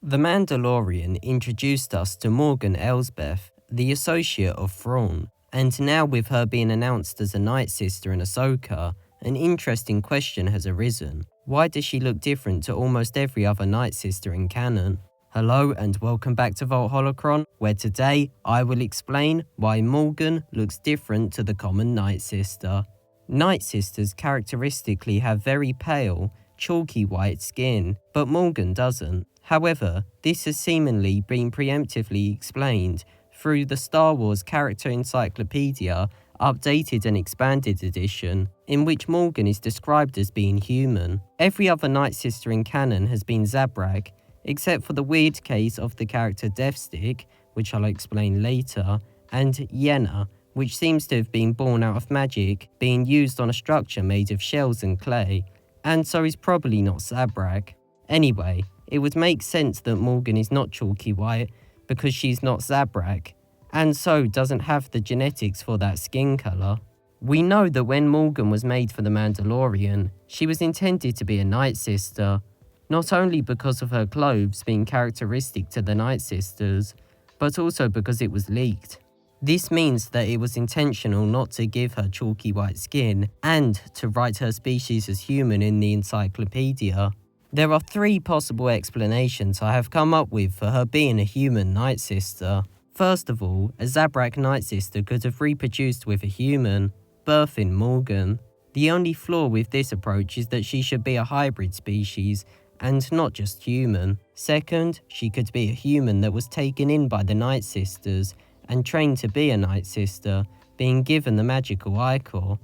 The Mandalorian introduced us to Morgan Elsbeth, the associate of Thrawn, and now with her being announced as a Nightsister in Ahsoka, an interesting question has arisen. Why does she look different to almost every other Nightsister in canon? Hello and welcome back to Vault Holocron, where today I will explain why Morgan looks different to the common Nightsister. Nightsisters characteristically have very pale, chalky white skin, but Morgan doesn't. However, this has seemingly been preemptively explained through the Star Wars Character Encyclopedia Updated and Expanded Edition, in which Morgan is described as being human. Every other Nightsister in canon has been Zabrak, except for the weird case of the character Deathstick, which I'll explain later, and Yenna, which seems to have been born out of magic being used on a structure made of shells and clay, and so is probably not Zabrak. Anyway, it would make sense that Morgan is not chalky white because she's not Zabrak, and so doesn't have the genetics for that skin colour. We know that when Morgan was made for the Mandalorian, she was intended to be a Nightsister, not only because of her clothes being characteristic to the Nightsisters, but also because it was leaked. This means that it was intentional not to give her chalky white skin and to write her species as human in the encyclopedia. There are three possible explanations I have come up with for her being a human Nightsister. First of all, a Zabrak Nightsister could have reproduced with a human, birthing Morgan. The only flaw with this approach is that she should be a hybrid species and not just human. Second, she could be a human that was taken in by the Nightsisters and trained to be a Nightsister, being given the magical ichor.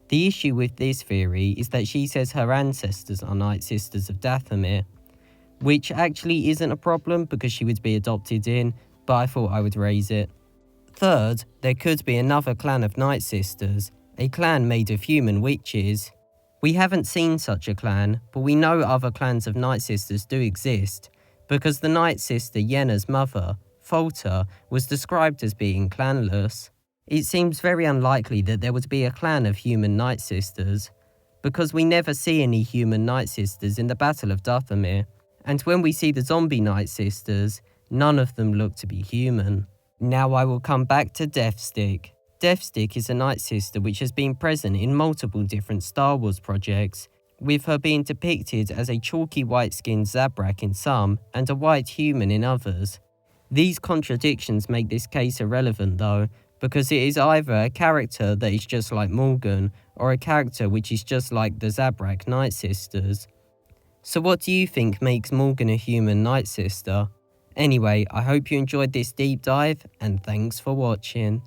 The issue with this theory is that she says her ancestors are Nightsisters of Dathomir, which actually isn't a problem because she would be adopted in, but I thought I would raise it. Third, there could be another clan of Nightsisters, a clan made of human witches. We haven't seen such a clan, but we know other clans of Nightsisters do exist, because the Nightsister Yenna's mother, Folta, was described as being clanless. It seems very unlikely that there would be a clan of human Nightsisters, because we never see any human Nightsisters in the Battle of Dathomir, and when we see the zombie Nightsisters, none of them look to be human. Now I will come back to Deathstick. Deathstick is a Nightsister which has been present in multiple different Star Wars projects, with her being depicted as a chalky white-skinned Zabrak in some and a white human in others. These contradictions make this case irrelevant though, because it is either a character that is just like Morgan, or a character which is just like the Zabrak Nightsisters. So what do you think makes Morgan a human Nightsister? Anyway, I hope you enjoyed this deep dive, and thanks for watching.